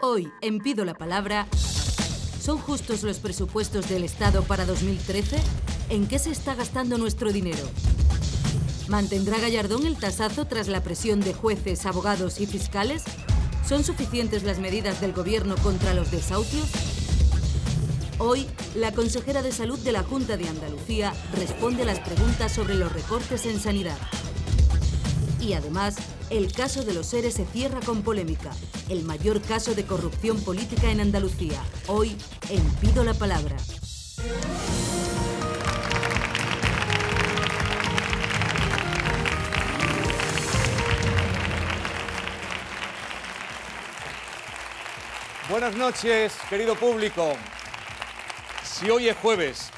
Hoy, en Pido la Palabra, ¿son justos los presupuestos del Estado para 2013? ¿En qué se está gastando nuestro dinero? ¿Mantendrá Gallardón el tasazo tras la presión de jueces, abogados y fiscales? ¿Son suficientes las medidas del Gobierno contra los desahucios? Hoy, la consejera de Salud de la Junta de Andalucía responde a las preguntas sobre los recortes en sanidad. Y además, el caso de los ERE se cierra con polémica. El mayor caso de corrupción política en Andalucía. Hoy, en Pido la Palabra. Buenas noches, querido público. Si hoy es jueves,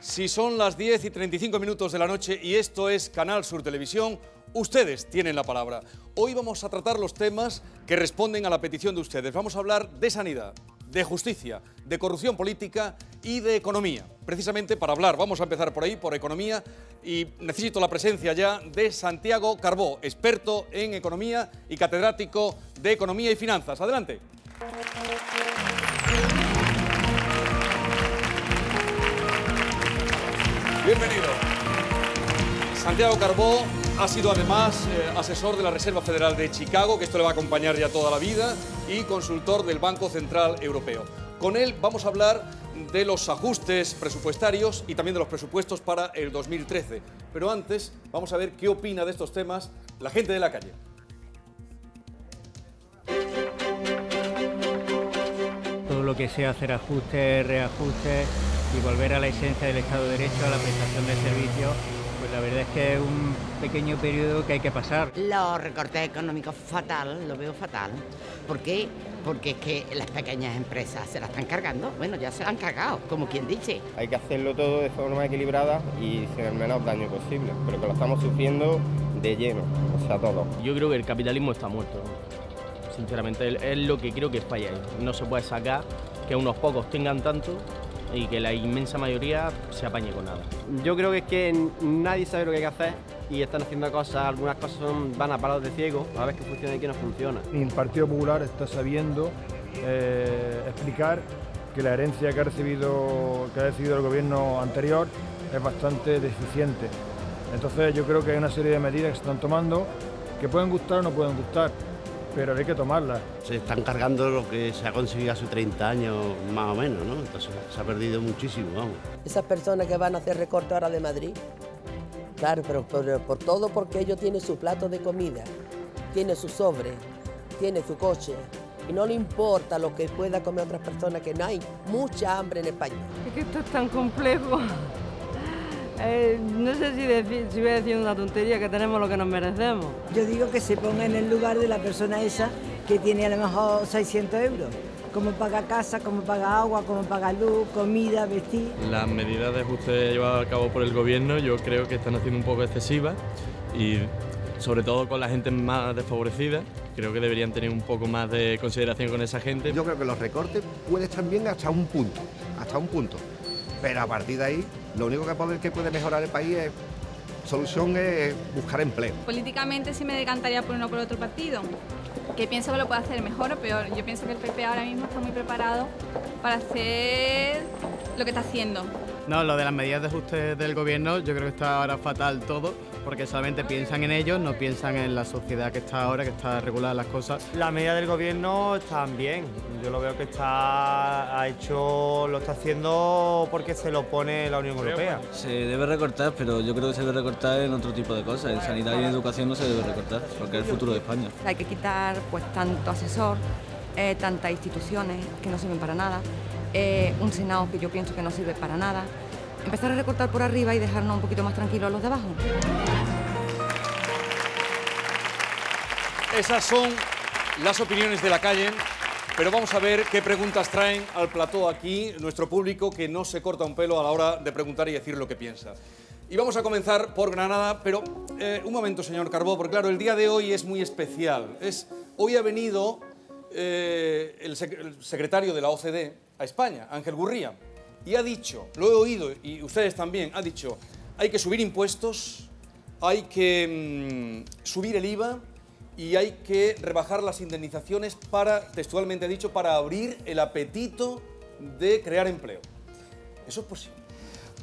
si son las 10:35 de la noche y esto es Canal Sur Televisión, ustedes tienen la palabra. Hoy vamos a tratar los temas que responden a la petición de ustedes. Vamos a hablar de sanidad, de justicia, de corrupción política y de economía. Precisamente para hablar, vamos a empezar por ahí, por economía, y necesito la presencia ya de Santiago Carbó, experto en economía y catedrático de Economía y Finanzas. Adelante. Bienvenido. Santiago Carbó ha sido además asesor de la Reserva Federal de Chicago, que esto le va a acompañar ya toda la vida, y consultor del Banco Central Europeo. Con él vamos a hablar de los ajustes presupuestarios y también de los presupuestos para el 2013. Pero antes vamos a ver qué opina de estos temas la gente de la calle. Todo lo que sea hacer ajustes, reajustes y volver a la esencia del Estado de Derecho, a la prestación de servicios, pues la verdad es que es un pequeño periodo que hay que pasar. Los recortes económicos fatal, lo veo fatal. ¿Por qué? Porque es que las pequeñas empresas se la están cargando. Bueno, ya se la han cargado, como quien dice. Hay que hacerlo todo de forma equilibrada y sin el menor daño posible, pero que lo estamos sufriendo de lleno, o sea, todo. Yo creo que el capitalismo está muerto. Sinceramente, es lo que creo que falla ahí. No se puede sacar que unos pocos tengan tanto y que la inmensa mayoría se apañe con nada. Yo creo que es que nadie sabe lo que hay que hacer y están haciendo cosas, algunas cosas van a palos de ciego, a ver qué funciona y qué no funciona. El Partido Popular está sabiendo explicar que la herencia que ha recibido el gobierno anterior es bastante deficiente. Entonces yo creo que hay una serie de medidas que se están tomando que pueden gustar o no pueden gustar, pero hay que tomarlas. Se están cargando lo que se ha conseguido hace 30 años, más o menos, ¿no? Entonces se ha perdido muchísimo, vamos. Esas personas que van a hacer recorte ahora de Madrid, claro, pero por todo, porque ellos tienen su plato de comida, tienen su sobre, tienen su coche, y no le importa lo que pueda comer otras personas, que no hay mucha hambre en España. Es que esto es tan complejo. No sé si voy a decir una tontería, que tenemos lo que nos merecemos. Yo digo que se ponga en el lugar de la persona esa que tiene a lo mejor 600 euros. Cómo paga casa, cómo paga agua, cómo paga luz, comida, vestir. Las medidas de ajuste llevadas a cabo por el gobierno yo creo que están haciendo un poco excesivas y sobre todo con la gente más desfavorecida. Creo que deberían tener un poco más de consideración con esa gente. Yo creo que los recortes pueden estar bien hasta un punto. Pero a partir de ahí, lo único que puede mejorar el país solución es buscar empleo. Políticamente sí me decantaría por uno o por otro partido, que pienso que lo puede hacer mejor o peor. Yo pienso que el PP ahora mismo está muy preparado para hacer lo que está haciendo. No, lo de las medidas de ajuste del gobierno yo creo que está ahora fatal todo, porque solamente piensan en ellos, no piensan en la sociedad que está ahora, que está regulada las cosas. Las medidas del gobierno están bien, yo lo veo que lo está haciendo porque se lo pone la Unión Europea. Se debe recortar, pero yo creo que se debe recortar en otro tipo de cosas. En sanidad y en educación no se debe recortar, porque es el futuro de España. Hay que quitar pues tanto asesor, tantas instituciones que no sirven para nada, un Senado que yo pienso que no sirve para nada. Empezar a recortar por arriba y dejarnos un poquito más tranquilos a los de abajo. Esas son las opiniones de la calle, pero vamos a ver qué preguntas traen al plató aquí nuestro público, que no se corta un pelo a la hora de preguntar y decir lo que piensa. Y vamos a comenzar por Granada, pero un momento, señor Carbó, porque claro, el día de hoy es muy especial. Hoy ha venido el secretario de la OCDE a España, Ángel Gurría, y ha dicho, lo he oído y ustedes también, ha dicho, hay que subir impuestos, hay que subir el IVA y hay que rebajar las indemnizaciones para, textualmente dicho, para abrir el apetito de crear empleo. ¿Eso es posible?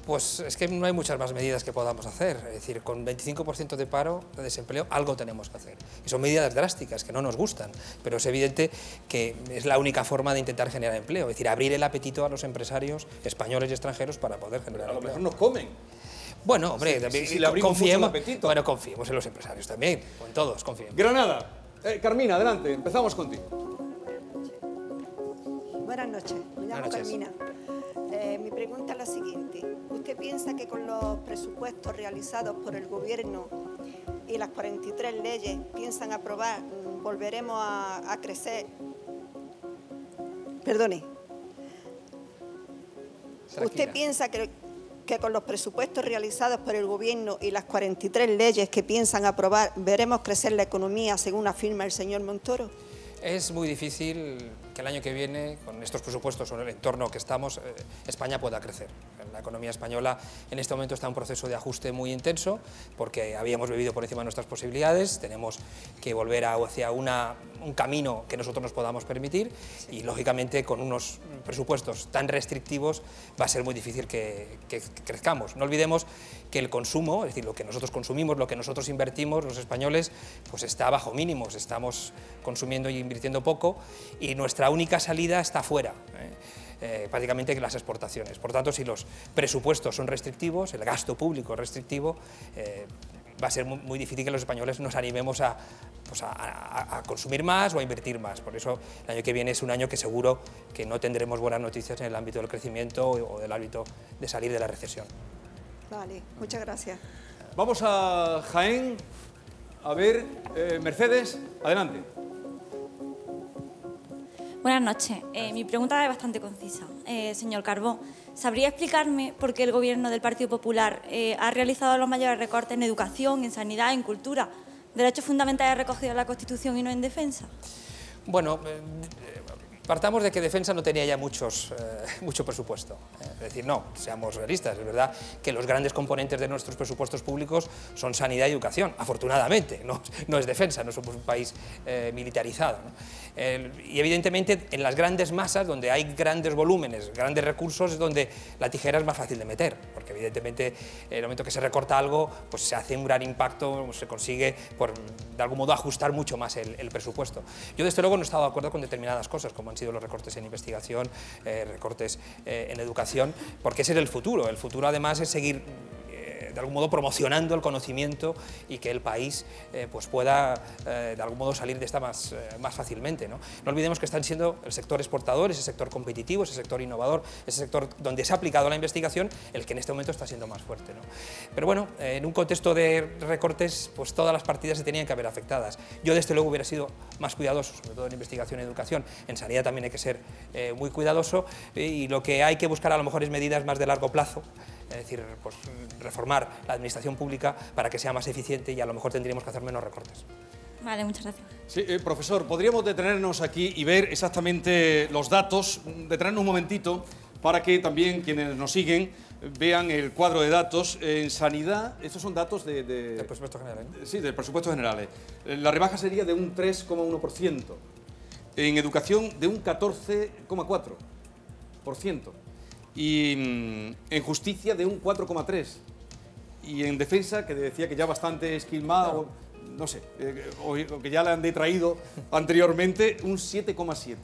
Pues es que no hay muchas más medidas que podamos hacer. Es decir, con 25% de paro, de desempleo, algo tenemos que hacer. Y son medidas drásticas que no nos gustan, pero es evidente que es la única forma de intentar generar empleo. Es decir, abrir el apetito a los empresarios españoles y extranjeros para poder generar empleo. A lo mejor nos comen. Bueno, hombre, si le abrimos mucho el apetito. Bueno, confiemos en los empresarios también, o en todos, confiemos. Granada. Carmina, adelante, empezamos contigo. Buenas noches, me llamo Carmina. Mi pregunta es la siguiente. ¿Usted piensa que con los presupuestos realizados por el Gobierno y las 43 leyes piensan aprobar, volveremos a crecer? Perdone. ¿Usted piensa que con los presupuestos realizados por el Gobierno y las 43 leyes que piensan aprobar, veremos crecer la economía, según afirma el señor Montoro? Es muy difícil que el año que viene, con estos presupuestos o en el entorno que estamos, España pueda crecer. La economía española en este momento está en un proceso de ajuste muy intenso porque habíamos vivido por encima de nuestras posibilidades, tenemos que volver hacia un camino que nosotros nos podamos permitir y, lógicamente, con unos presupuestos tan restrictivos va a ser muy difícil que crezcamos. No olvidemos que el consumo, es decir, lo que nosotros consumimos, lo que nosotros invertimos, los españoles, pues está bajo mínimos, estamos consumiendo y invirtiendo poco y nuestra única salida está fuera, prácticamente las exportaciones. Por tanto, si los presupuestos son restrictivos, el gasto público es restrictivo, va a ser muy difícil que los españoles nos animemos a consumir más o a invertir más. Por eso el año que viene es un año que seguro que no tendremos buenas noticias en el ámbito del crecimiento o del ámbito de salir de la recesión. Vale, muchas gracias. Vamos a Jaén. A ver, Mercedes, adelante. Buenas noches. Mi pregunta es bastante concisa. Señor Carbó, ¿sabría explicarme por qué el Gobierno del Partido Popular ha realizado los mayores recortes en educación, en sanidad, en cultura, derechos fundamentales recogidos en la Constitución y no en defensa? Bueno, partamos de que defensa no tenía ya mucho presupuesto. Es decir, no, seamos realistas. Es verdad que los grandes componentes de nuestros presupuestos públicos son sanidad y educación, afortunadamente. No es defensa, no somos un país militarizado, ¿no? Y evidentemente en las grandes masas, donde hay grandes volúmenes, grandes recursos, es donde la tijera es más fácil de meter, porque evidentemente en el momento que se recorta algo, pues se hace un gran impacto, se consigue de algún modo ajustar mucho más el presupuesto. Yo desde luego no he estado de acuerdo con determinadas cosas, como han sido los recortes en investigación, recortes en educación, porque ese es el futuro. El futuro además es seguir de algún modo promocionando el conocimiento y que el país pues pueda de algún modo salir de esta más fácilmente, ¿no? No olvidemos que están siendo el sector exportador, ese sector competitivo, ese sector innovador, ese sector donde se ha aplicado la investigación, el que en este momento está siendo más fuerte, ¿no? Pero bueno, en un contexto de recortes, pues todas las partidas se tenían que haber afectadas. Yo desde luego hubiera sido más cuidadoso, sobre todo en investigación y educación. En sanidad también hay que ser muy cuidadoso y lo que hay que buscar a lo mejor es medidas más de largo plazo. Es decir, pues, reformar la administración pública para que sea más eficiente y a lo mejor tendríamos que hacer menos recortes. Vale, muchas gracias. Sí, profesor, podríamos detenernos aquí y ver exactamente los datos, detenernos un momentito para que también quienes nos siguen vean el cuadro de datos. En sanidad, estos son datos del presupuesto general, ¿no? Sí, del presupuesto general. La rebaja sería de un 3,1%. En educación, de un 14,4%. Y en justicia de un 4,3%, y en defensa, que decía que ya bastante esquilmado, no sé, o que ya le han detraído anteriormente, un 7,7%.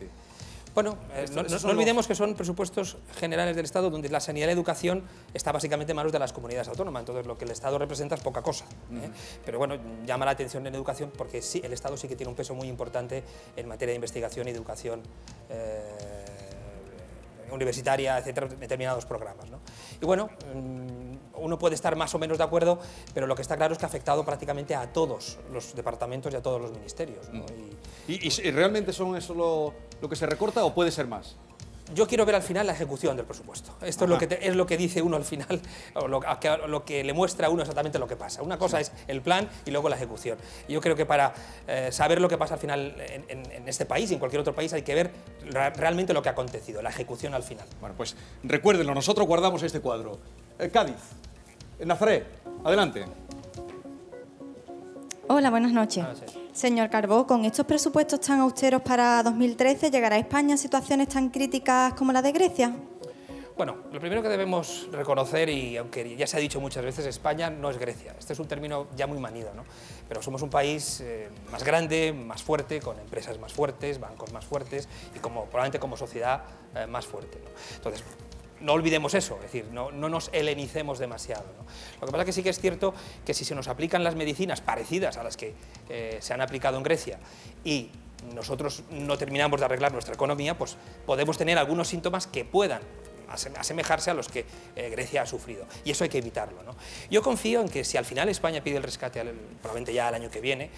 Bueno, no olvidemos que son presupuestos generales del Estado donde la sanidad y la educación está básicamente en manos de las comunidades autónomas, entonces lo que el Estado representa es poca cosa, ¿eh? Pero bueno, llama la atención en educación porque sí, el Estado sí que tiene un peso muy importante en materia de investigación y educación universitaria, etcétera, determinados programas, ¿no? Y bueno, uno puede estar más o menos de acuerdo, pero lo que está claro es que ha afectado prácticamente a todos los departamentos y a todos los ministerios, ¿no? ¿Y realmente son eso lo que se recorta o puede ser más? Yo quiero ver al final la ejecución del presupuesto. Esto es lo que dice uno al final, o lo que le muestra a uno exactamente lo que pasa. Una cosa es el plan y luego la ejecución. Y yo creo que para saber lo que pasa al final en este país y en cualquier otro país hay que ver realmente lo que ha acontecido, la ejecución al final. Bueno, pues recuérdenlo, nosotros guardamos este cuadro. Cádiz, Nazaret, adelante. Hola, buenas noches. Señor Carbó, con estos presupuestos tan austeros para 2013, ¿llegará a España a situaciones tan críticas como la de Grecia? Bueno, lo primero que debemos reconocer, y aunque ya se ha dicho muchas veces, España no es Grecia. Este es un término ya muy manido, ¿no? Pero somos un país más grande, más fuerte, con empresas más fuertes, bancos más fuertes y probablemente como sociedad más fuerte, ¿no? Entonces, no olvidemos eso, es decir, no nos helenicemos demasiado, ¿no? Lo que pasa es que sí que es cierto que si se nos aplican las medicinas parecidas a las que se han aplicado en Grecia y nosotros no terminamos de arreglar nuestra economía, pues podemos tener algunos síntomas que puedan asemejarse a los que Grecia ha sufrido, y eso hay que evitarlo, ¿no? Yo confío en que si al final España pide el rescate, probablemente ya el año que viene,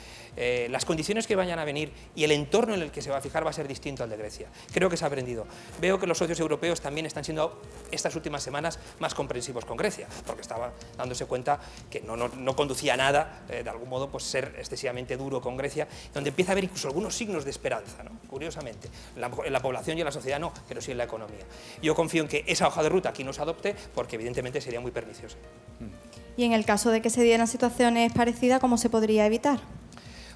las condiciones que vayan a venir y el entorno en el que se va a fijar va a ser distinto al de Grecia. Creo que se ha aprendido. Veo que los socios europeos también están siendo estas últimas semanas más comprensivos con Grecia, porque estaba dándose cuenta que no conducía a nada, de algún modo, pues ser excesivamente duro con Grecia, donde empieza a haber incluso algunos signos de esperanza, ¿no? Curiosamente, en la población y en la sociedad no, pero sí en la economía. Yo confío en que esa hoja de ruta aquí no se adopte, porque evidentemente sería muy perniciosa. Y en el caso de que se dieran situaciones parecidas, ¿cómo se podría evitar?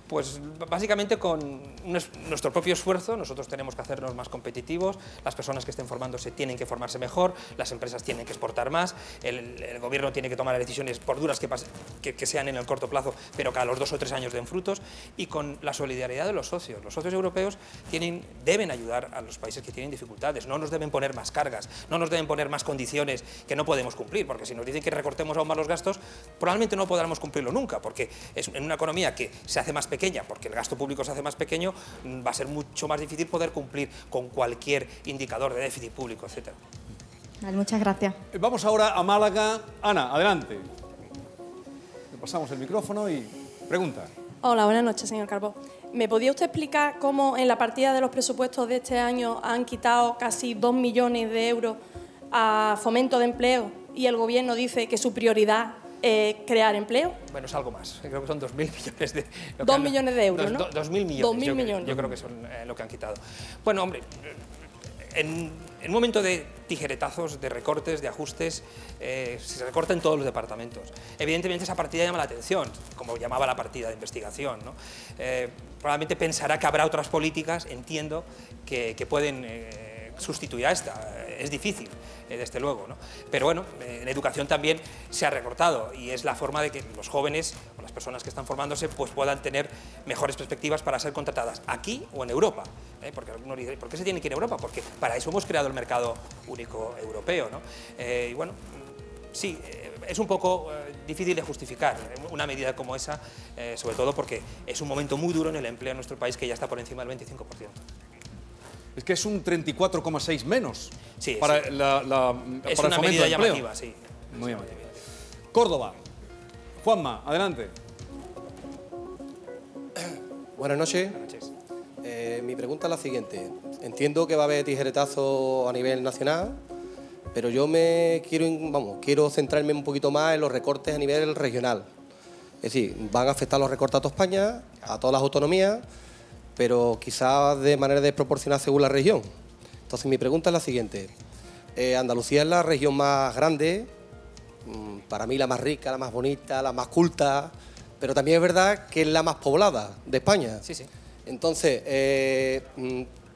Pues básicamente con nuestro propio esfuerzo. Nosotros tenemos que hacernos más competitivos, las personas que estén formándose tienen que formarse mejor, las empresas tienen que exportar más, el gobierno tiene que tomar decisiones, por duras que sean en el corto plazo, pero que a los 2 o 3 años den frutos, y con la solidaridad de los socios. Los socios europeos deben ayudar a los países que tienen dificultades, no nos deben poner más cargas, no nos deben poner más condiciones que no podemos cumplir, porque si nos dicen que recortemos aún más los gastos, probablemente no podamos cumplirlo nunca, porque es en una economía que se hace más pequeña, porque el gasto público se hace más pequeño, va a ser mucho más difícil poder cumplir con cualquier indicador de déficit público, etc. Vale, muchas gracias. Vamos ahora a Málaga. Ana, adelante. Le pasamos el micrófono y pregunta. Hola, buenas noches, señor Carbó. ¿Me podía usted explicar cómo en la partida de los presupuestos de este año han quitado casi 2 millones de euros a fomento de empleo y el Gobierno dice que su prioridad crear empleo? Bueno, es algo más. Creo que son 2.000 millones de... 2 millones de euros, ¿no? 2.000 millones. 2.000 millones. Yo creo que son lo que han quitado. Bueno, hombre, en un momento de tijeretazos, de recortes, de ajustes, se recorta en todos los departamentos. Evidentemente esa partida llama la atención, como llamaba la partida de investigación, ¿no? Probablemente pensará que habrá otras políticas, entiendo, que pueden sustituir a esta. Es difícil, desde luego, ¿no? Pero bueno, en educación también se ha recortado y es la forma de que los jóvenes o las personas que están formándose pues puedan tener mejores perspectivas para ser contratadas aquí o en Europa. Porque algunos dicen, ¿por qué se tiene que ir a Europa? Porque para eso hemos creado el mercado único europeo, ¿no? Y bueno, sí, es un poco difícil de justificar una medida como esa, sobre todo porque es un momento muy duro en el empleo en nuestro país, que ya está por encima del 25%. Es que es un 34,6 menos, sí, para, sí. Es para una medida llamativa, sí. Muy llamativa. Córdoba. Juanma, adelante. Buenas noches. Mi pregunta es la siguiente. Entiendo que va a haber tijeretazo a nivel nacional, pero yo quiero centrarme un poquito más en los recortes a nivel regional. Es decir, van a afectar los recortes a toda España, a todas las autonomías, pero quizás de manera desproporcionada según la región. Entonces mi pregunta es la siguiente. Andalucía es la región más grande, para mí la más rica, la más bonita, la más culta, pero también es verdad que es la más poblada de España. Sí, sí. Entonces,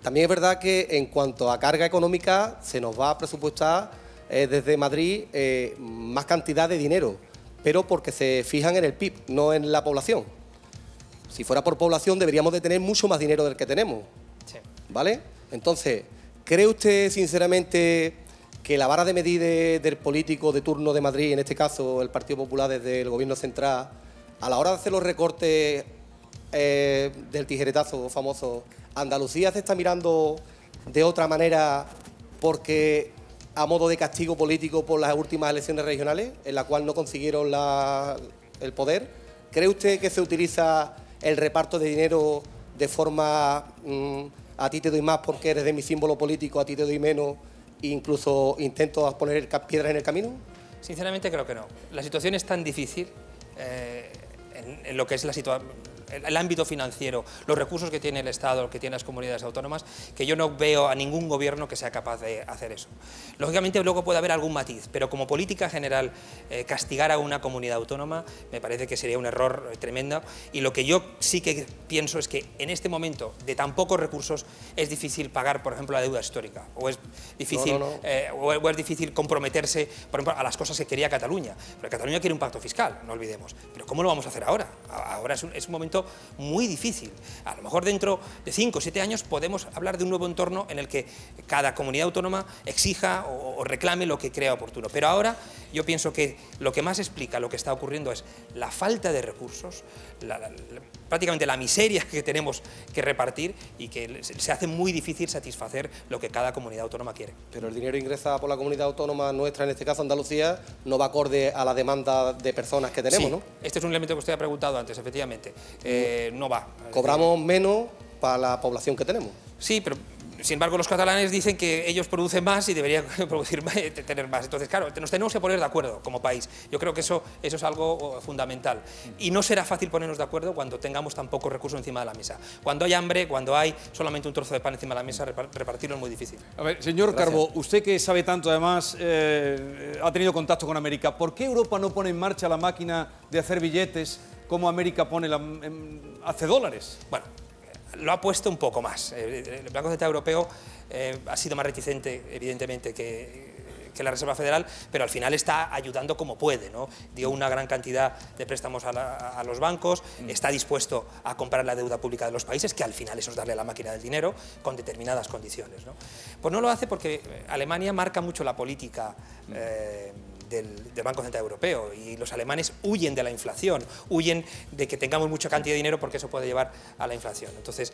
también es verdad que en cuanto a carga económica se nos va a presupuestar desde Madrid más cantidad de dinero, pero porque se fijan en el PIB, no en la población. Si fuera por población deberíamos de tener mucho más dinero del que tenemos, sí. ¿Vale? Entonces, ¿cree usted sinceramente que la vara de medir del político de turno de Madrid, en este caso el Partido Popular desde el Gobierno central, a la hora de hacer los recortes del tijeretazo famoso, Andalucía se está mirando de otra manera porque a modo de castigo político por las últimas elecciones regionales, en la cual no consiguieron el poder? ¿Cree usted que se utiliza el reparto de dinero de forma a ti te doy más porque eres de mi símbolo político, a ti te doy menos, e incluso intento poner piedras en el camino? Sinceramente creo que no. La situación es tan difícil en lo que es el ámbito financiero, los recursos que tiene el Estado, que tienen las comunidades autónomas, que yo no veo a ningún gobierno que sea capaz de hacer eso. Lógicamente luego puede haber algún matiz, pero como política general castigar a una comunidad autónoma me parece que sería un error tremendo, y lo que yo sí que pienso es que en este momento de tan pocos recursos es difícil pagar, por ejemplo, la deuda histórica, o es difícil, o es difícil comprometerse, por ejemplo, a las cosas que quería Cataluña. Pero Cataluña quiere un pacto fiscal, no olvidemos. Pero ¿cómo lo vamos a hacer ahora? Ahora es un momento muy difícil. A lo mejor dentro de 5 o 7 años podemos hablar de un nuevo entorno en el que cada comunidad autónoma exija o reclame lo que crea oportuno. Pero ahora yo pienso que lo que más explica lo que está ocurriendo es la falta de recursos, prácticamente la miseria que tenemos que repartir, y que se hace muy difícil satisfacer lo que cada comunidad autónoma quiere. Pero el dinero ingresa por la comunidad autónoma nuestra, en este caso Andalucía, no va acorde a la demanda de personas que tenemos, sí, ¿no? Este es un elemento que usted ha preguntado antes, efectivamente. No va. Cobramos menos para la población que tenemos. Sí, pero sin embargo los catalanes dicen que ellos producen más y deberían producir más, tener más. Entonces, claro, nos tenemos que poner de acuerdo como país. Yo creo que eso es algo fundamental. Y no será fácil ponernos de acuerdo cuando tengamos tan pocos recursos encima de la mesa. Cuando hay hambre, cuando hay solamente un trozo de pan encima de la mesa, repartirlo es muy difícil. A ver, señor Carbó, usted que sabe tanto, además, ha tenido contacto con América. ¿Por qué Europa no pone en marcha la máquina de hacer billetes como América hace dólares? Bueno, lo ha puesto un poco más. El Banco Central Europeo ha sido más reticente, evidentemente, que la Reserva Federal, pero al final está ayudando como puede, ¿no? Dio una gran cantidad de préstamos a los bancos, está dispuesto a comprar la deuda pública de los países, que al final eso es darle a la máquina del dinero, con determinadas condiciones, ¿no? Pues no lo hace porque Alemania marca mucho la política del Banco Central Europeo, y los alemanes huyen de la inflación, huyen de que tengamos mucha cantidad de dinero, porque eso puede llevar a la inflación. Entonces,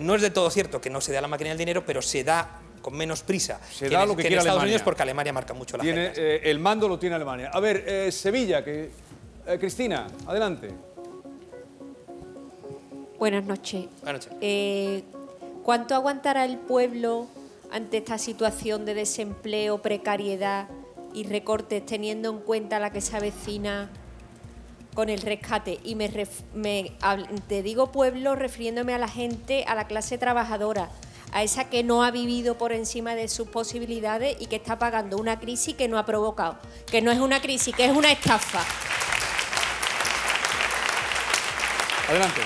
no es del todo cierto que no se dé a la máquina del dinero, pero se da con menos prisa que en Estados Unidos, porque Alemania marca mucho la agenda. El mando lo tiene Alemania. A ver, Sevilla, Cristina, adelante. Buenas noches. Buenas noches. ¿Cuánto aguantará el pueblo ante esta situación de desempleo, precariedad y recortes, teniendo en cuenta la que se avecina con el rescate? Y te digo pueblo refiriéndome a la gente, a la clase trabajadora, a esa que no ha vivido por encima de sus posibilidades y que está pagando una crisis que no ha provocado, que no es una crisis, que es una estafa. Adelante.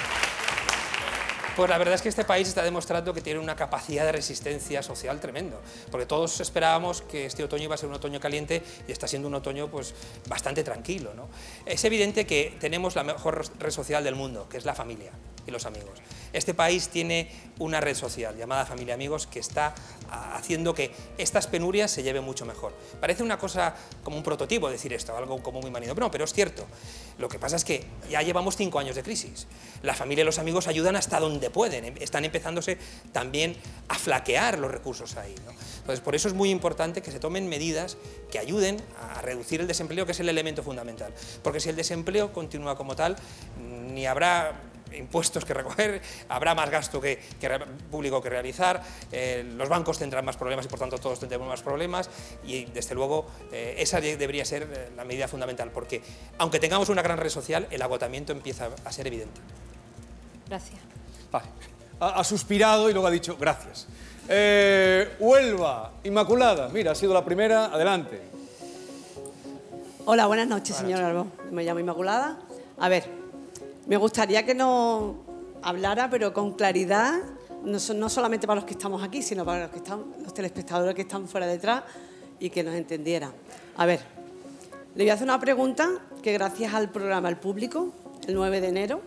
Pues la verdad es que este país está demostrando que tiene una capacidad de resistencia social tremendo, porque todos esperábamos que este otoño iba a ser un otoño caliente, y está siendo un otoño pues bastante tranquilo, ¿no? Es evidente que tenemos la mejor red social del mundo, que es la familia y los amigos. Este país tiene una red social llamada Familia Amigos, que está haciendo que estas penurias se lleven mucho mejor. Parece una cosa como un prototipo decir esto, algo como muy manido, no, pero es cierto. Lo que pasa es que ya llevamos 5 años de crisis. La familia y los amigos ayudan hasta donde pueden, están empezándose también a flaquear los recursos ahí, ¿no? Entonces, por eso es muy importante que se tomen medidas que ayuden a reducir el desempleo, que es el elemento fundamental. Porque si el desempleo continúa como tal, ni habrá impuestos que recoger, habrá más gasto público que realizar, los bancos tendrán más problemas y por tanto todos tendremos más problemas, y desde luego esa debería ser la medida fundamental, porque aunque tengamos una gran red social, el agotamiento empieza a ser evidente. Gracias. Vale. Ha suspirado y luego ha dicho gracias. Huelva, Inmaculada, mira, ha sido la primera, adelante. Hola, buenas noches, señor Carbó. Me llamo Inmaculada. A ver, me gustaría que nos hablara, pero con claridad, no solamente para los que estamos aquí, sino para los telespectadores que están fuera detrás, y que nos entendieran. A ver, le voy a hacer una pregunta que gracias al programa El Público, el 9 de enero,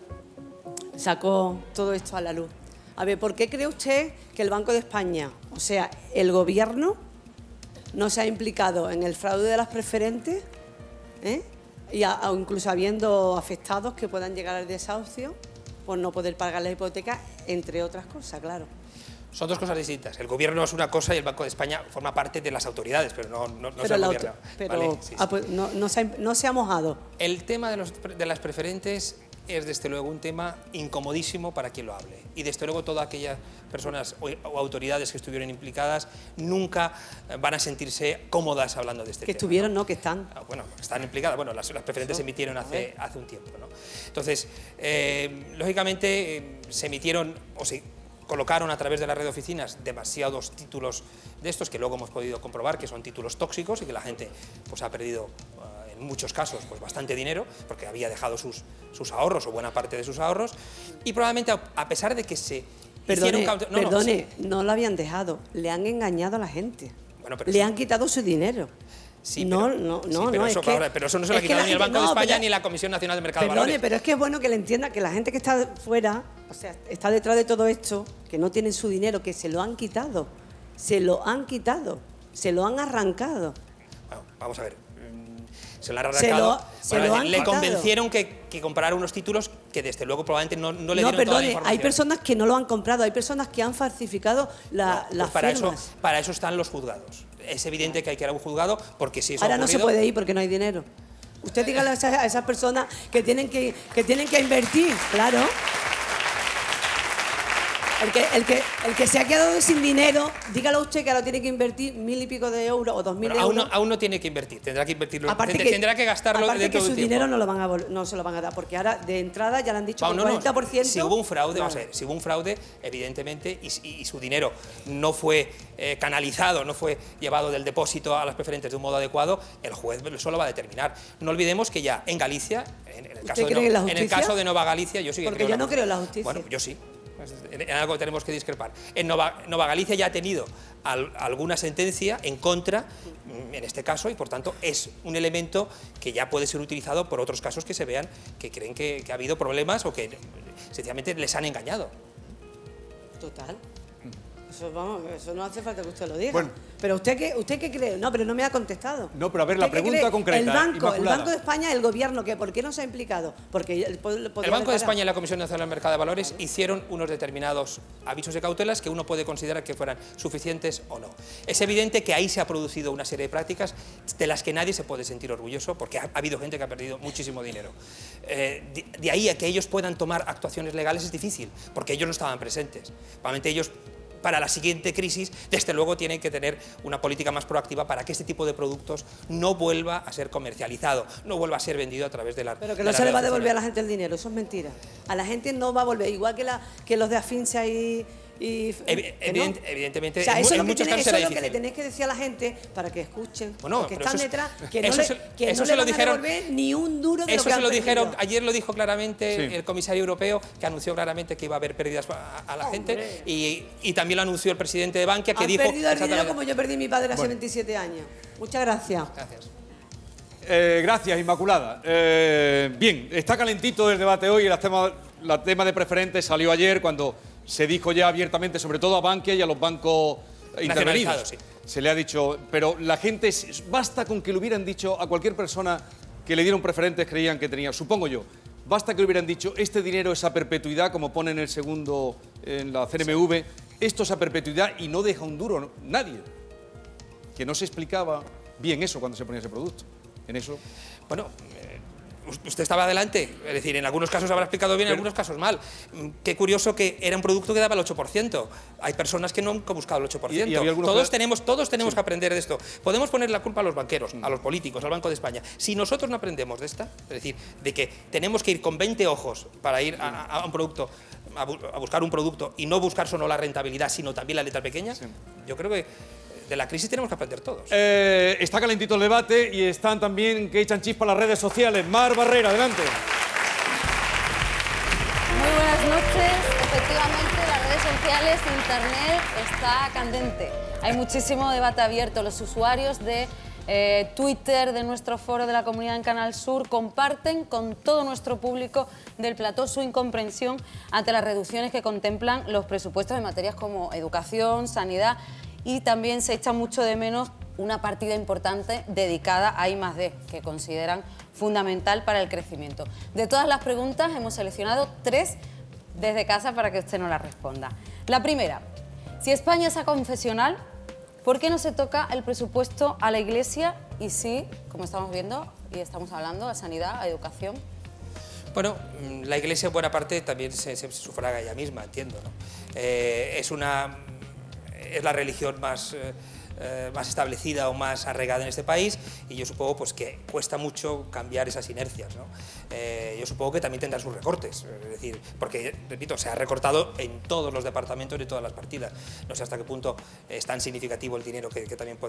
sacó todo esto a la luz. A ver, ¿por qué cree usted que el Banco de España, o sea, el Gobierno, no se ha implicado en el fraude de las preferentes, o incluso habiendo afectados que puedan llegar al desahucio por no poder pagar la hipoteca, entre otras cosas, claro? Son dos cosas distintas. El Gobierno es una cosa y el Banco de España forma parte de las autoridades, pero no es el Gobierno. Pero ¿vale? Sí, sí. Pues no se ha mojado. El tema de las preferentes es desde luego un tema incomodísimo para quien lo hable. Y desde luego todas aquellas personas o autoridades que estuvieron implicadas nunca van a sentirse cómodas hablando de este tema. Que estuvieron, ¿no? Que están. Bueno, están implicadas. Bueno, las preferentes se emitieron hace un tiempo, ¿no? Entonces, lógicamente, se emitieron o se colocaron a través de la red de oficinas demasiados títulos de estos que luego hemos podido comprobar que son títulos tóxicos y que la gente pues ha perdido en muchos casos pues bastante dinero porque había dejado sus ahorros o buena parte de sus ahorros y probablemente a pesar de que se Perdone, no lo habían dejado, le han engañado a la gente, bueno, pero le han quitado su dinero. Sí, pero eso no se lo ha quitado ni el Banco de España ni la Comisión Nacional de Mercado de Valores. Pero es que es bueno que le entienda que la gente que está fuera, o sea, está detrás de todo esto, que no tienen su dinero, que se lo han quitado, se lo han arrancado. Bueno, vamos a ver. Se lo han arrancado. Le convencieron que comprara unos títulos que desde luego probablemente no le dieron toda la información. Hay personas que no lo han comprado, hay personas que han falsificado las firmas. Para eso están los juzgados. Es evidente que hay que ir a un juzgado porque si eso ahora no se puede ir porque no hay dinero. Usted dígale a esas personas que tienen que invertir, claro. El que se ha quedado sin dinero, dígalo usted que ahora tiene que invertir 1.000 y pico de euros o 2.000 euros. Aún no tiene que invertir, tendrá que invertirlo, tendrá que gastarlo aparte dentro que de un su tiempo. dinero no se lo van a dar, porque ahora de entrada ya le han dicho que el 40%... Si hubo un fraude, vamos a ver, si hubo un fraude, evidentemente, y su dinero no fue canalizado, no fue llevado del depósito a las preferentes de un modo adecuado, el juez solo va a determinar. No olvidemos que ya en Galicia, en el caso de Nova Galicia, yo sí que porque yo no creo en la justicia. Bueno, yo sí. En algo tenemos que discrepar. En Nova Galicia ya ha tenido alguna sentencia en contra, en este caso, y por tanto es un elemento que ya puede ser utilizado por otros casos que se vean que creen que ha habido problemas o que sencillamente les han engañado. Total. Eso no hace falta que usted lo diga. Bueno, pero usted qué cree, no, pero no me ha contestado. No, pero a ver, la pregunta concreta. El Banco de España, el gobierno, ¿por qué no se ha implicado? Porque el Banco de España y la Comisión Nacional del Mercado de Valores hicieron unos determinados avisos de cautelas que uno puede considerar que fueran suficientes o no. Es evidente que ahí se ha producido una serie de prácticas de las que nadie se puede sentir orgulloso porque ha habido gente que ha perdido muchísimo dinero. De ahí a que ellos puedan tomar actuaciones legales es difícil, porque ellos no estaban presentes. Probablemente ellos, para la siguiente crisis, desde luego tienen que tener una política más proactiva para que este tipo de productos no vuelva a ser comercializado, no vuelva a ser vendido a través de la... Pero que no se le va a devolver a la gente el dinero, eso es mentira. A la gente no va a volver, igual que los de Afinsa y evidentemente, o sea, eso en muchos casos será es lo difícil. que le tenéis que decir a la gente para que escuchen, bueno, porque están detrás, que no eso le van a devolver ni un duro de lo que han perdido. Ayer lo dijo claramente el comisario europeo, que anunció claramente que iba a haber pérdidas a la gente, y también lo anunció el presidente de Bankia, que dijo... Han perdido el dinero como yo perdí mi padre hace 27 años. Muchas gracias. Gracias. Gracias, Inmaculada. Bien, está calentito el debate hoy, el tema de preferentes salió ayer cuando se dijo ya abiertamente, sobre todo a Bankia y a los bancos intervenidos. Sí. Se le ha dicho, pero la gente, basta con que le hubieran dicho a cualquier persona que le dieron preferentes, creían que tenía, supongo yo, basta que le hubieran dicho, este dinero es a perpetuidad, como pone en el segundo, en la CNMV, esto es a perpetuidad y no deja un duro, nadie. Que no se explicaba bien eso cuando se ponía ese producto. En eso... Bueno, usted estaba adelante, es decir, en algunos casos habrá explicado bien, en algunos casos mal. Qué curioso que era un producto que daba el 8%. Hay personas que no han buscado el 8%. Todos tenemos que aprender de esto. Podemos poner la culpa a los banqueros, a los políticos, al Banco de España. Si nosotros no aprendemos de esta, es decir, de que tenemos que ir con 20 ojos para ir a un producto, a buscar un producto y no buscar solo la rentabilidad, sino también la letra pequeña, yo creo que de la crisis tenemos que aprender todos. Está calentito el debate y están también que echan chispa las redes sociales. Mar Barrera, adelante. Muy buenas noches. Efectivamente, las redes sociales, Internet está candente. Hay muchísimo debate abierto. Los usuarios de Twitter, de nuestro foro de la comunidad en Canal Sur, comparten con todo nuestro público del plató su incomprensión ante las reducciones que contemplan los presupuestos en materias como educación, sanidad, y también se echa mucho de menos una partida importante dedicada a I+D, que consideran fundamental para el crecimiento. De todas las preguntas hemos seleccionado 3 desde casa para que usted nos las responda. La primera, si España es aconfesional, ¿por qué no se toca el presupuesto a la Iglesia y sí, como estamos viendo y estamos hablando, a sanidad, a educación? Bueno, la Iglesia en buena parte también se sufraga ella misma, entiendo, ¿no? Es la religión más establecida o más arraigada en este país, y yo supongo pues, que cuesta mucho cambiar esas inercias, ¿no? Yo supongo que también tendrá sus recortes, es decir, porque, repito, se ha recortado en todos los departamentos y todas las partidas. No sé hasta qué punto es tan significativo el dinero que también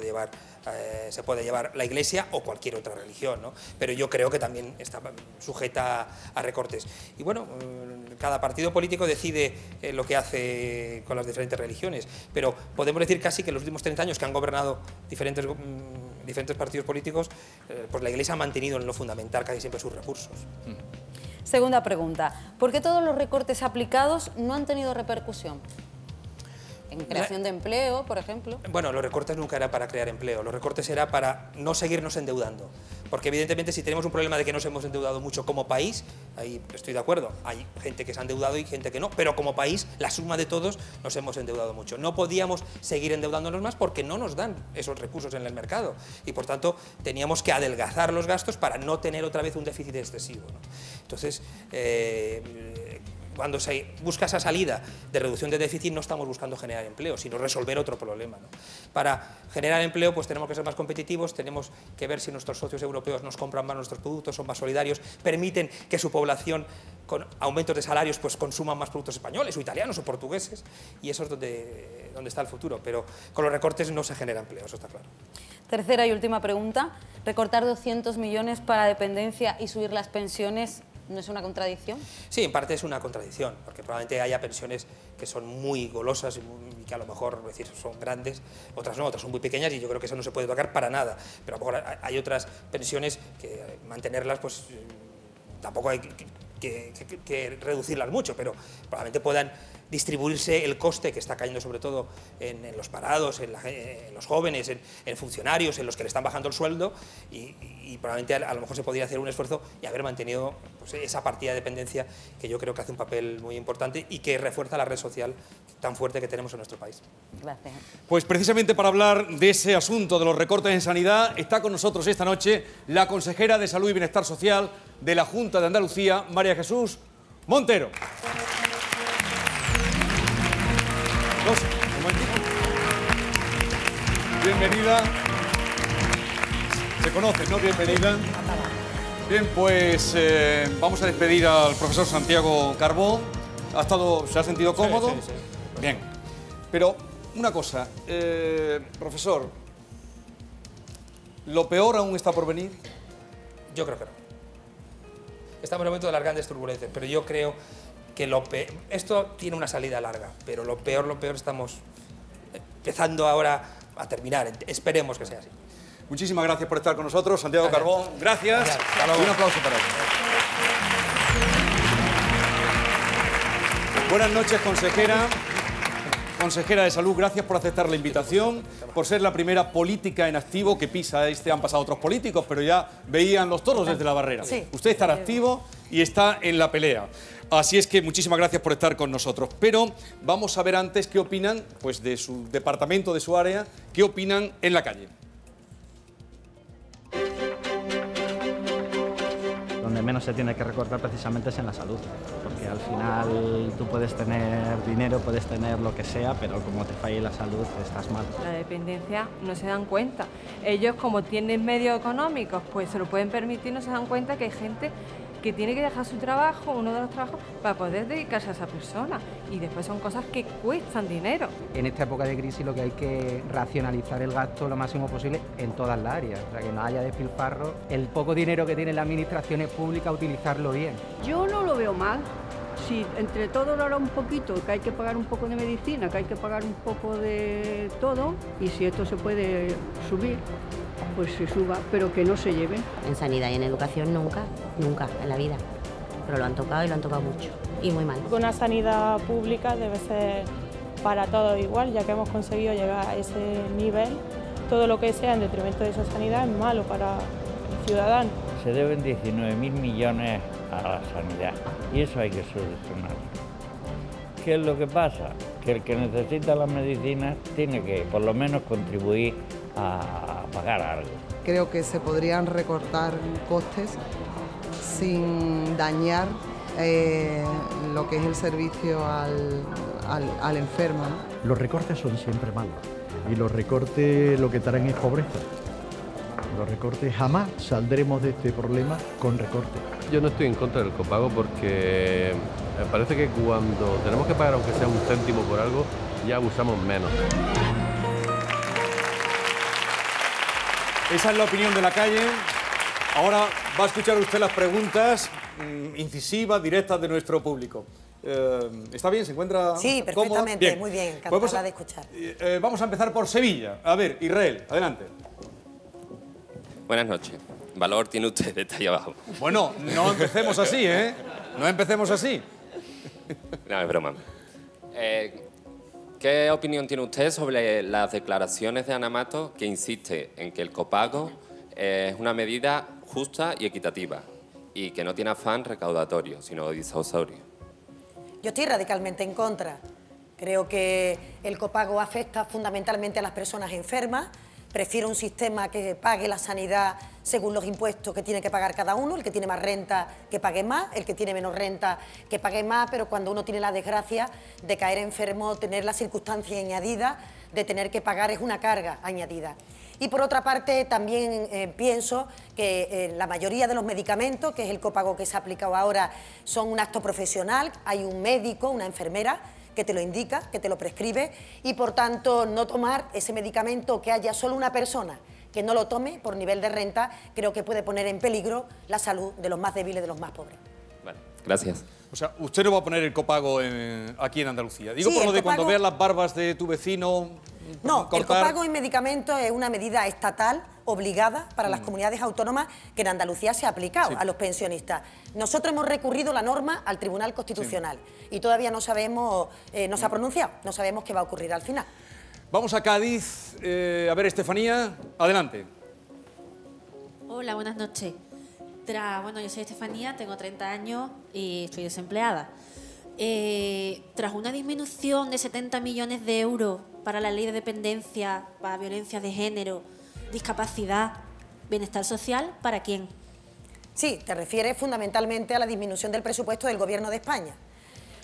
se puede llevar la Iglesia o cualquier otra religión, ¿no? Pero yo creo que también está sujeta a recortes. Y bueno, cada partido político decide lo que hace con las diferentes religiones, pero podemos decir casi que en los últimos 30 años que han gobernado diferentes partidos políticos, pues la Iglesia ha mantenido en lo fundamental casi siempre sus recursos. Segunda pregunta, ¿por qué todos los recortes aplicados no han tenido repercusión? ¿En creación de empleo, por ejemplo? Bueno, los recortes nunca eran para crear empleo, los recortes era para no seguirnos endeudando. Porque evidentemente si tenemos un problema de que nos hemos endeudado mucho como país, ahí estoy de acuerdo, hay gente que se ha endeudado y gente que no, pero como país, la suma de todos, nos hemos endeudado mucho. No podíamos seguir endeudándonos más porque no nos dan esos recursos en el mercado y por tanto teníamos que adelgazar los gastos para no tener otra vez un déficit excesivo, ¿no? Entonces, cuando se busca esa salida de reducción de déficit, no estamos buscando generar empleo, sino resolver otro problema, ¿no? Para generar empleo, pues tenemos que ser más competitivos, tenemos que ver si nuestros socios europeos nos compran más nuestros productos, son más solidarios, permiten que su población, con aumentos de salarios, pues consuman más productos españoles o italianos o portugueses, y eso es donde está el futuro, pero con los recortes no se genera empleo, eso está claro. Tercera y última pregunta, ¿recortar 200 millones para dependencia y subir las pensiones no es una contradicción? Sí, en parte es una contradicción, porque probablemente haya pensiones que son muy golosas y que a lo mejor son grandes, otras no, otras son muy pequeñas y yo creo que eso no se puede tocar para nada, pero a lo mejor hay otras pensiones que mantenerlas pues tampoco hay que reducirlas mucho, pero probablemente puedan distribuirse el coste que está cayendo sobre todo en los parados, en los jóvenes, en funcionarios, en los que le están bajando el sueldo y probablemente a lo mejor se podría hacer un esfuerzo y haber mantenido pues, esa partida de dependencia que yo creo que hace un papel muy importante y que refuerza la red social tan fuerte que tenemos en nuestro país. Gracias. Pues precisamente para hablar de ese asunto de los recortes en sanidad está con nosotros esta noche la consejera de Salud y Bienestar Social de la Junta de Andalucía, María Jesús Montero. Un momentito. Bienvenida. Se conocen, ¿no? Bienvenida. Bien, pues vamos a despedir al profesor Santiago Carbó. ¿Se ha sentido cómodo? Sí. Bien. Pero una cosa, profesor, ¿lo peor aún está por venir? Yo creo que no. Estamos en el momento de las grandes turbulencias, pero yo creo que esto tiene una salida larga, pero lo peor estamos empezando ahora a terminar. Esperemos que sea así. Muchísimas gracias por estar con nosotros, Santiago Carbó. Gracias. Y un aplauso para él. Buenas noches, consejera. Consejera de Salud, gracias por aceptar la invitación, por ser la primera política en activo que pisa han pasado otros políticos, pero ya veían los toros desde la barrera. Sí. Usted está activo y está en la pelea. Así es que muchísimas gracias por estar con nosotros. Pero vamos a ver antes qué opinan pues, de su departamento, de su área, qué opinan en la calle. Donde menos se tiene que recortar precisamente es en la salud, porque al final tú puedes tener dinero, puedes tener lo que sea, pero como te falle la salud estás mal. La dependencia no se dan cuenta. Ellos como tienen medios económicos, pues se lo pueden permitir, no se dan cuenta que hay gente que tiene que dejar su trabajo, uno de los trabajos, para poder dedicarse a esa persona. Y después son cosas que cuestan dinero. En esta época de crisis lo que hay que racionalizar el gasto lo máximo posible en todas las áreas. O sea, que no haya despilfarro. El poco dinero que tienen las administraciones públicas, utilizarlo bien. Yo no lo veo mal. Si entre todo lo hará un poquito, que hay que pagar un poco de medicina, que hay que pagar un poco de todo, y si esto se puede subir, pues se suba, pero que no se lleven. En sanidad y en educación nunca en la vida, pero lo han tocado y lo han tocado mucho, y muy mal. Una sanidad pública debe ser para todos igual, ya que hemos conseguido llegar a ese nivel, todo lo que sea en detrimento de esa sanidad es malo para el ciudadano. Se deben 19.000 millones a la sanidad y eso hay que solucionarlo. ¿Qué es lo que pasa? Que el que necesita la medicina tiene que por lo menos contribuir a pagar algo. Creo que se podrían recortar costes sin dañar lo que es el servicio al enfermo, ¿no? Los recortes son siempre malos y los recortes lo que traen es pobreza. Los recortes, jamás saldremos de este problema con recortes. Yo no estoy en contra del copago porque me parece que cuando tenemos que pagar aunque sea un céntimo por algo, ya abusamos menos. Esa es la opinión de la calle. Ahora va a escuchar usted las preguntas incisivas, directas de nuestro público. ¿Está bien? ¿Se encuentra Sí, perfectamente, bien. Muy bien, encantada de escuchar. Vamos a empezar por Sevilla. A ver, Israel, adelante. Buenas noches. Valor tiene usted, está ahí abajo. Bueno, no empecemos así, ¿eh? No empecemos así. No, es broma. ¿Qué opinión tiene usted sobre las declaraciones de Ana Mato que insiste en que el copago es una medida justa y equitativa y que no tiene afán recaudatorio, sino disuasorio? Yo estoy radicalmente en contra. Creo que el copago afecta fundamentalmente a las personas enfermas. Prefiero un sistema que pague la sanidad según los impuestos que tiene que pagar cada uno, el que tiene más renta que pague más, el que tiene menos renta que pague más, pero cuando uno tiene la desgracia de caer enfermo, tener la circunstancia añadida de tener que pagar es una carga añadida. Y por otra parte también pienso que la mayoría de los medicamentos, que es el copago que se ha aplicado ahora, son un acto profesional, hay un médico, una enfermera, que te lo indica, que te lo prescribe y por tanto no tomar ese medicamento, que haya solo una persona que no lo tome por nivel de renta, creo que puede poner en peligro la salud de los más débiles, de los más pobres. Vale, gracias. O sea, usted no va a poner el copago aquí en Andalucía. Digo, Sí, por lo de el copago... cuando veas las barbas de tu vecino. No, cortar... el copago en medicamentos es una medida estatal obligada para las comunidades autónomas que en Andalucía se ha aplicado a los pensionistas. Nosotros hemos recurrido la norma al Tribunal Constitucional y todavía no sabemos, no se ha pronunciado, no sabemos qué va a ocurrir al final. Vamos a Cádiz. A ver, Estefanía, adelante. Hola, buenas noches. Bueno, yo soy Estefanía, tengo 30 años y estoy desempleada. Tras una disminución de 70 millones de euros para la ley de dependencia, para violencia de género, discapacidad, bienestar social, ¿para quién? Sí, te refieres fundamentalmente a la disminución del presupuesto del Gobierno de España.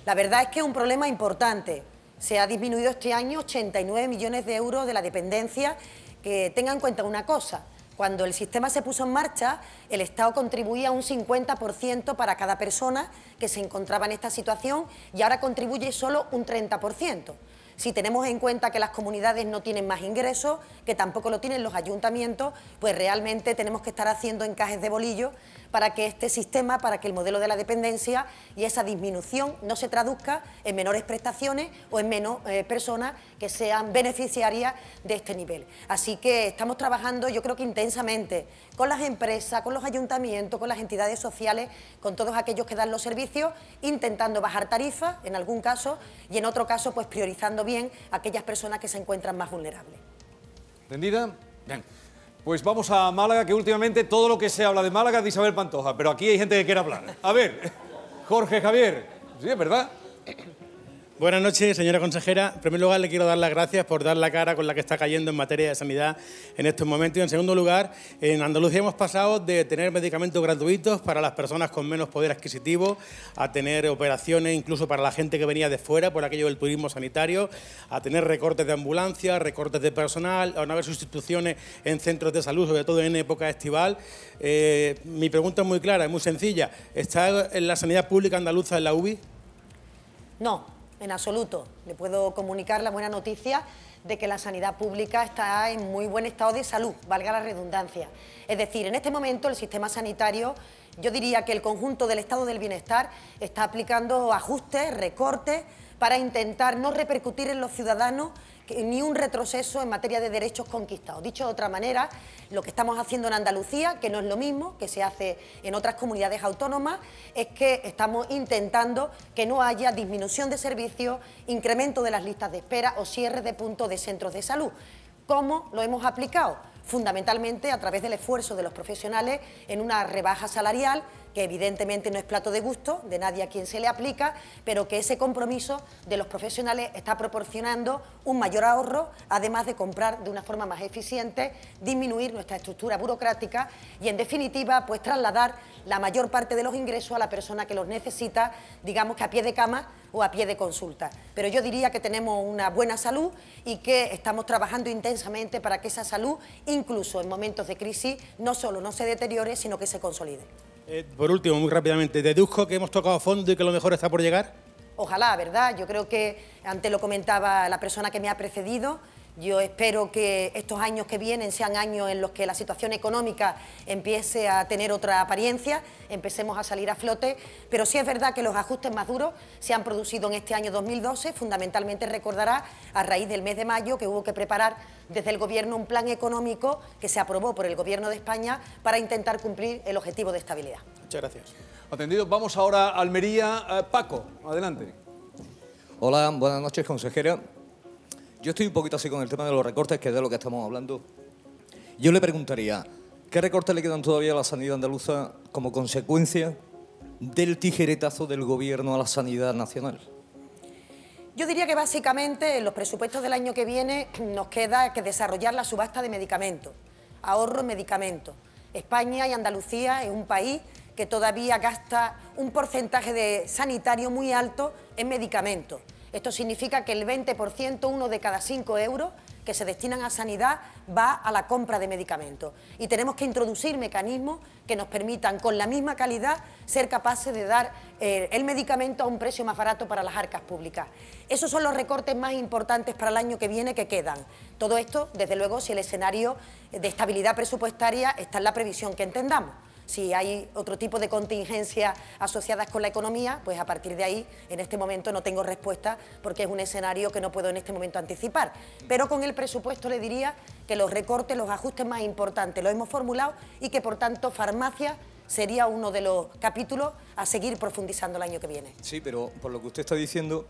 La verdad es que es un problema importante. Se ha disminuido este año 89 millones de euros de la dependencia. Que tenga en cuenta una cosa, cuando el sistema se puso en marcha, el Estado contribuía un 50% para cada persona que se encontraba en esta situación y ahora contribuye solo un 30%. Si tenemos en cuenta que las comunidades no tienen más ingresos, que tampoco lo tienen los ayuntamientos, pues realmente tenemos que estar haciendo encajes de bolillo para que este sistema, para que el modelo de la dependencia y esa disminución no se traduzca en menores prestaciones o en menos personas que sean beneficiarias de este nivel. Así que estamos trabajando, yo creo que intensamente, con las empresas, con los ayuntamientos, con las entidades sociales, con todos aquellos que dan los servicios, intentando bajar tarifas, en algún caso, y en otro caso, pues priorizando bien a aquellas personas que se encuentran más vulnerables. ¿Entendida? Bien. Pues vamos a Málaga, que últimamente todo lo que se habla de Málaga es de Isabel Pantoja, pero aquí hay gente que quiere hablar. A ver, Jorge Javier, sí, es verdad. Buenas noches, señora consejera. En primer lugar, le quiero dar las gracias por dar la cara con la que está cayendo en materia de sanidad en estos momentos. Y en segundo lugar, en Andalucía hemos pasado de tener medicamentos gratuitos para las personas con menos poder adquisitivo a tener operaciones incluso para la gente que venía de fuera por aquello del turismo sanitario, a tener recortes de ambulancias, recortes de personal, a no haber sustituciones en centros de salud, sobre todo en época estival. Mi pregunta es muy clara, es muy sencilla. ¿Está en la sanidad pública andaluza en la UBI? No. En absoluto. Le puedo comunicar la buena noticia de que la sanidad pública está en muy buen estado de salud, valga la redundancia. Es decir, en este momento el sistema sanitario, yo diría que el conjunto del estado del bienestar está aplicando ajustes, recortes, para intentar no repercutir en los ciudadanos ni un retroceso en materia de derechos conquistados. Dicho de otra manera, lo que estamos haciendo en Andalucía, que no es lo mismo que se hace en otras comunidades autónomas, es que estamos intentando que no haya disminución de servicios, incremento de las listas de espera o cierre de puntos de centros de salud. ¿Cómo lo hemos aplicado? Fundamentalmente a través del esfuerzo de los profesionales en una rebaja salarial que evidentemente no es plato de gusto de nadie a quien se le aplica, pero que ese compromiso de los profesionales está proporcionando un mayor ahorro, además de comprar de una forma más eficiente, disminuir nuestra estructura burocrática y, en definitiva, pues trasladar la mayor parte de los ingresos a la persona que los necesita, digamos que a pie de cama o a pie de consulta. Pero yo diría que tenemos una buena salud y que estamos trabajando intensamente para que esa salud, incluso en momentos de crisis, no solo no se deteriore, sino que se consolide. Por último, muy rápidamente, ¿deduzco que hemos tocado fondo y que lo mejor está por llegar? Ojalá, ¿verdad? Yo creo que, antes lo comentaba la persona que me ha precedido, yo espero que estos años que vienen sean años en los que la situación económica empiece a tener otra apariencia, empecemos a salir a flote, pero sí es verdad que los ajustes más duros se han producido en este año 2012, fundamentalmente recordará a raíz del mes de mayo que hubo que preparar desde el Gobierno un plan económico que se aprobó por el Gobierno de España para intentar cumplir el objetivo de estabilidad. Muchas gracias. Atendido, vamos ahora a Almería. Paco, adelante. Hola, buenas noches, consejera. Yo estoy un poquito así con el tema de los recortes, que es de lo que estamos hablando. Yo le preguntaría, ¿qué recortes le quedan todavía a la sanidad andaluza como consecuencia del tijeretazo del Gobierno a la sanidad nacional? Yo diría que básicamente en los presupuestos del año que viene nos queda que desarrollar la subasta de medicamentos, ahorro en medicamentos. España y Andalucía es un país que todavía gasta un porcentaje de sanitario muy alto en medicamentos. Esto significa que el 20%, 1 de cada 5 euros que se destinan a sanidad, va a la compra de medicamentos. Y tenemos que introducir mecanismos que nos permitan, con la misma calidad, ser capaces de dar el medicamento a un precio más barato para las arcas públicas. Esos son los recortes más importantes para el año que viene que quedan. Todo esto, desde luego, si el escenario de estabilidad presupuestaria está en la previsión que entendamos. Si hay otro tipo de contingencias asociadas con la economía, pues a partir de ahí, en este momento no tengo respuesta porque es un escenario que no puedo en este momento anticipar. Pero con el presupuesto le diría que los recortes, los ajustes más importantes los hemos formulado y que, por tanto, farmacia sería uno de los capítulos a seguir profundizando el año que viene. Sí, pero por lo que usted está diciendo,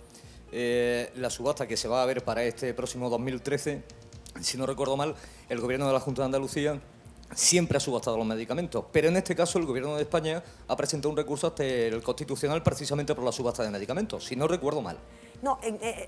la subasta que se va a ver para este próximo 2013, si no recuerdo mal, el Gobierno de la Junta de Andalucía siempre ha subastado los medicamentos, pero en este caso el Gobierno de España ha presentado un recurso ante el Constitucional precisamente por la subasta de medicamentos, si no recuerdo mal. No,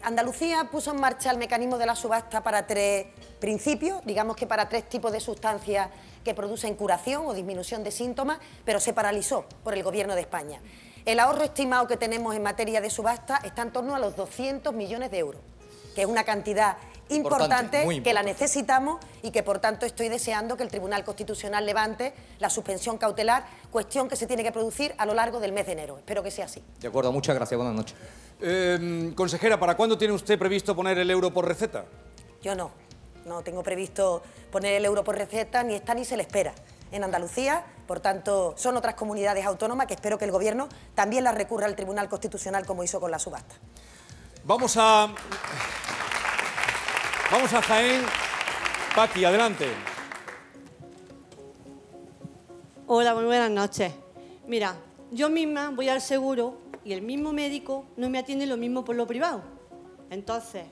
Andalucía puso en marcha el mecanismo de la subasta para 3 principios, digamos que para 3 tipos de sustancias que producen curación o disminución de síntomas, pero se paralizó por el Gobierno de España. El ahorro estimado que tenemos en materia de subasta está en torno a los 200 millones de euros, que es una cantidad importante, que la necesitamos y que, por tanto, estoy deseando que el Tribunal Constitucional levante la suspensión cautelar, cuestión que se tiene que producir a lo largo del mes de enero. Espero que sea así. De acuerdo, muchas gracias, buenas noches. Consejera, ¿para cuándo tiene usted previsto poner el euro por receta? Yo no tengo previsto poner el euro por receta, ni está ni se le espera en Andalucía, por tanto, son otras comunidades autónomas que espero que el Gobierno también las recurra al Tribunal Constitucional como hizo con la subasta. Vamos a Jaén. Paqui, adelante. Hola, muy buenas noches. Mira, yo misma voy al seguro y el mismo médico no me atiende lo mismo por lo privado. Entonces,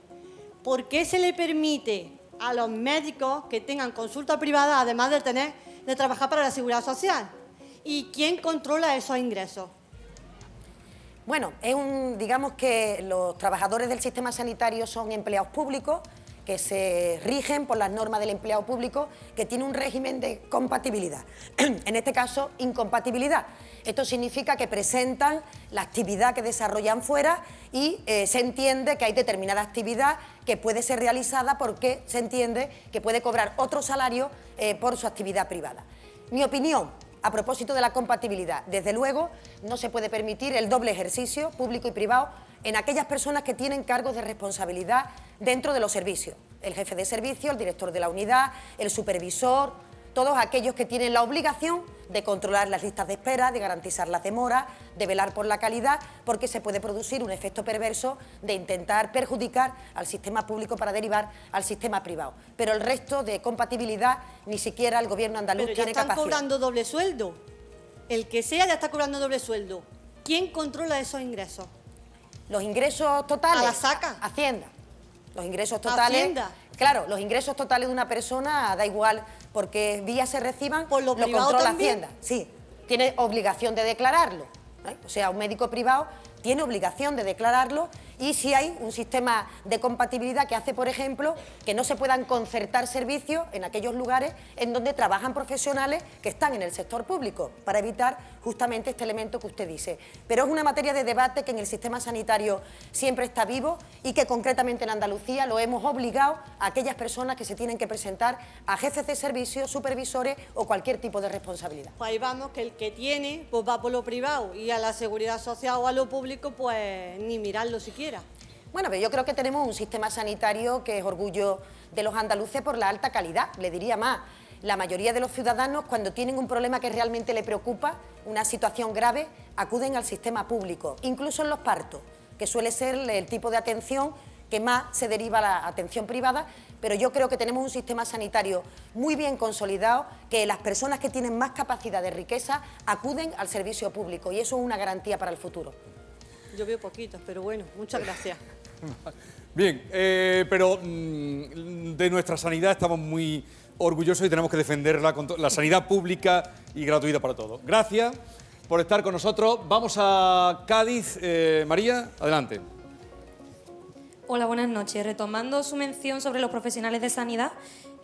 ¿por qué se le permite a los médicos que tengan consulta privada, además de trabajar para la Seguridad Social? ¿Y quién controla esos ingresos? Bueno, digamos que los trabajadores del sistema sanitario son empleados públicos que se rigen por las normas del empleado público, que tiene un régimen de compatibilidad. En este caso, incompatibilidad. Esto significa que presentan la actividad que desarrollan fuera y se entiende que hay determinada actividad que puede ser realizada porque se entiende que puede cobrar otro salario por su actividad privada. Mi opinión, a propósito de la compatibilidad, desde luego no se puede permitir el doble ejercicio público y privado en aquellas personas que tienen cargos de responsabilidad dentro de los servicios. El jefe de servicio, el director de la unidad, el supervisor, todos aquellos que tienen la obligación de controlar las listas de espera, de garantizar las demoras, de velar por la calidad, porque se puede producir un efecto perverso de intentar perjudicar al sistema público para derivar al sistema privado. Pero el resto de compatibilidad ni siquiera el Gobierno andaluz tiene capacidad. Pero ya están cobrando doble sueldo. El que sea ya está cobrando doble sueldo. ¿Quién controla esos ingresos? Los ingresos totales. ¿A la saca? Hacienda. Los ingresos totales. Hacienda. Claro, los ingresos totales de una persona da igual, porque vía se reciban, ¿Por lo privado controla también? Hacienda. Sí, tiene obligación de declararlo, ¿eh? O sea, un médico privado tiene obligación de declararlo, y si hay un sistema de compatibilidad que hace, por ejemplo, que no se puedan concertar servicios en aquellos lugares en donde trabajan profesionales que están en el sector público, para evitar justamente este elemento que usted dice. Pero es una materia de debate que en el sistema sanitario siempre está vivo y que concretamente en Andalucía lo hemos obligado a aquellas personas que se tienen que presentar a jefes de servicios, supervisores o cualquier tipo de responsabilidad. Pues ahí vamos, que el que tiene, pues va por lo privado, y a la seguridad social o a lo público, pues ni mirarlo siquiera. Bueno, pero yo creo que tenemos un sistema sanitario que es orgullo de los andaluces por la alta calidad. Le diría más, la mayoría de los ciudadanos, cuando tienen un problema que realmente le preocupa, una situación grave, acuden al sistema público, incluso en los partos, que suele ser el tipo de atención que más se deriva a la atención privada, pero yo creo que tenemos un sistema sanitario muy bien consolidado, que las personas que tienen más capacidad de riqueza acuden al servicio público, y eso es una garantía para el futuro. Yo veo poquitos, pero bueno, muchas gracias. Bien, pero de nuestra sanidad estamos muy orgullosos y tenemos que defenderla, la sanidad pública y gratuita para todos. Gracias por estar con nosotros. Vamos a Cádiz. María, adelante. Hola, buenas noches. Retomando su mención sobre los profesionales de sanidad,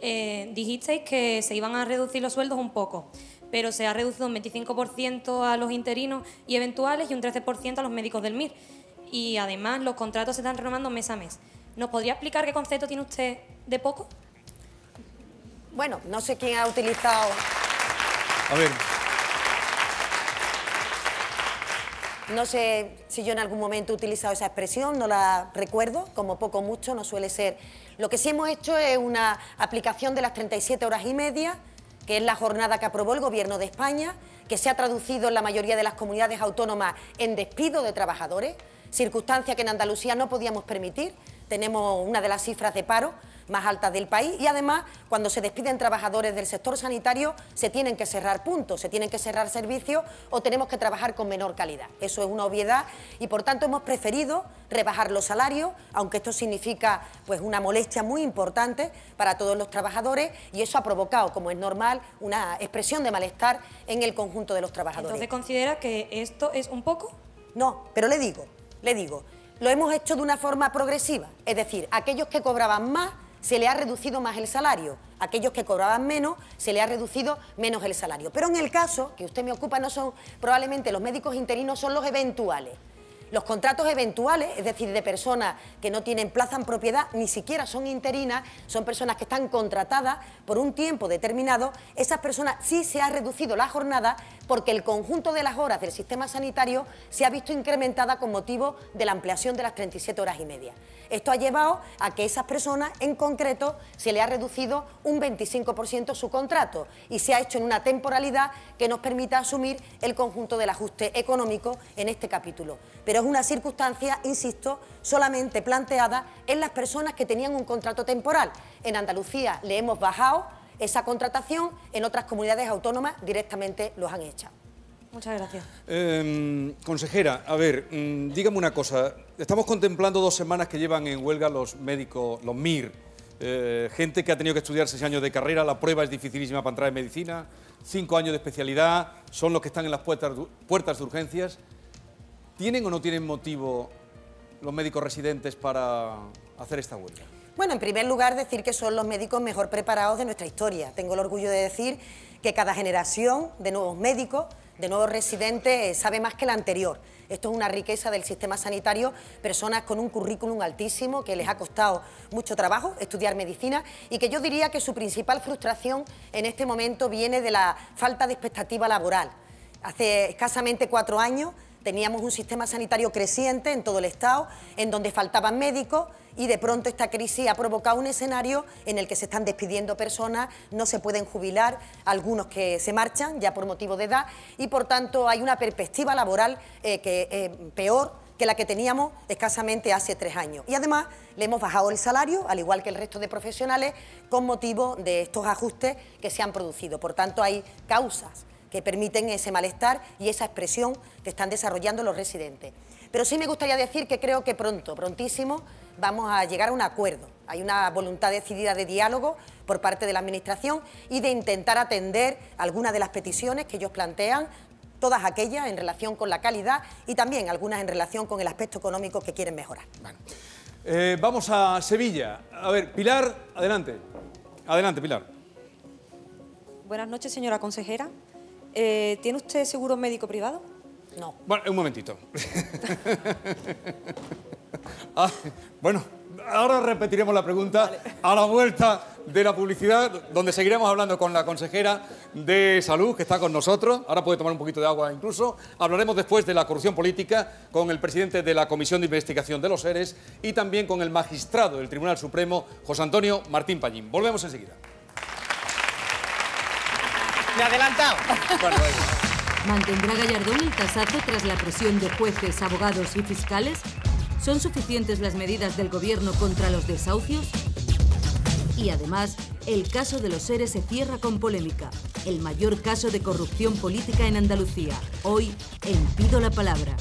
dijisteis que se iban a reducir los sueldos un poco, pero se ha reducido un 25% a los interinos y eventuales y un 13% a los médicos del MIR. Y además los contratos se están renovando mes a mes. ¿Nos podría explicar qué concepto tiene usted de poco? Bueno, no sé quién ha utilizado... A ver. No sé si yo en algún momento he utilizado esa expresión, no la recuerdo, como poco o mucho, no suele ser. Lo que sí hemos hecho es una aplicación de las 37 horas y media, que es la jornada que aprobó el Gobierno de España, que se ha traducido en la mayoría de las comunidades autónomas en despido de trabajadores, circunstancia que en Andalucía no podíamos permitir. Tenemos una de las cifras de paro más altas del país, y además cuando se despiden trabajadores del sector sanitario se tienen que cerrar puntos, se tienen que cerrar servicios o tenemos que trabajar con menor calidad. Eso es una obviedad y por tanto hemos preferido rebajar los salarios, aunque esto significa pues una molestia muy importante para todos los trabajadores, y eso ha provocado, como es normal, una expresión de malestar en el conjunto de los trabajadores. ¿Entonces considera que esto es un poco? No, pero le digo, lo hemos hecho de una forma progresiva, es decir, aquellos que cobraban más se le ha reducido más el salario, aquellos que cobraban menos se le ha reducido menos el salario. Pero en el caso que usted me ocupa no son probablemente los médicos interinos, son los eventuales. Los contratos eventuales, es decir, de personas que no tienen plaza en propiedad, ni siquiera son interinas, son personas que están contratadas por un tiempo determinado. Esas personas sí se ha reducido la jornada porque el conjunto de las horas del sistema sanitario se ha visto incrementada con motivo de la ampliación de las 37 horas y media. Esto ha llevado a que esas personas en concreto se le ha reducido un 25% su contrato y se ha hecho en una temporalidad que nos permita asumir el conjunto del ajuste económico en este capítulo. Pero es una circunstancia, insisto, solamente planteada en las personas que tenían un contrato temporal. En Andalucía le hemos bajado esa contratación, en otras comunidades autónomas directamente los han echado. Muchas gracias. Consejera, a ver, dígame una cosa. Estamos contemplando 2 semanas que llevan en huelga los médicos, los MIR. Gente que ha tenido que estudiar 6 años de carrera, la prueba es dificilísima para entrar en medicina, 5 años de especialidad, son los que están en las puertas de urgencias. ¿Tienen o no tienen motivo los médicos residentes para hacer esta huelga? Bueno, en primer lugar, decir que son los médicos mejor preparados de nuestra historia. Tengo el orgullo de decir que cada generación de nuevos médicos, de nuevos residentes, sabe más que la anterior. Esto es una riqueza del sistema sanitario, personas con un currículum altísimo que les ha costado mucho trabajo estudiar medicina y que yo diría que su principal frustración en este momento viene de la falta de expectativa laboral. Hace escasamente 4 años teníamos un sistema sanitario creciente en todo el Estado, en donde faltaban médicos, y de pronto esta crisis ha provocado un escenario en el que se están despidiendo personas, no se pueden jubilar, algunos que se marchan ya por motivo de edad, y por tanto hay una perspectiva laboral peor que la que teníamos escasamente hace 3 años. Y además le hemos bajado el salario, al igual que el resto de profesionales, con motivo de estos ajustes que se han producido. Por tanto, hay causas que permiten ese malestar y esa expresión que están desarrollando los residentes. Pero sí me gustaría decir que creo que prontísimo, vamos a llegar a un acuerdo. Hay una voluntad decidida de diálogo por parte de la Administración y de intentar atender algunas de las peticiones que ellos plantean, todas aquellas en relación con la calidad y también algunas en relación con el aspecto económico que quieren mejorar. Vamos a Sevilla. A ver, Pilar, adelante. Adelante, Pilar. Buenas noches, señora consejera. ¿Tiene usted seguro médico privado? No. Bueno, un momentito. Bueno, ahora repetiremos la pregunta a la vuelta de la publicidad, donde seguiremos hablando con la consejera de Salud, que está con nosotros. Ahora puede tomar un poquito de agua incluso. Hablaremos después de la corrupción política con el presidente de la Comisión de Investigación de los ERES y también con el magistrado del Tribunal Supremo, José Antonio Martín Pallín. Volvemos enseguida. Me he adelantado. Bueno, ¿Mantendrá Gallardón el tasazo tras la presión de jueces, abogados y fiscales? ¿Son suficientes las medidas del Gobierno contra los desahucios? Y además, el caso de los ERE se cierra con polémica. El mayor caso de corrupción política en Andalucía. Hoy, en Pido la Palabra.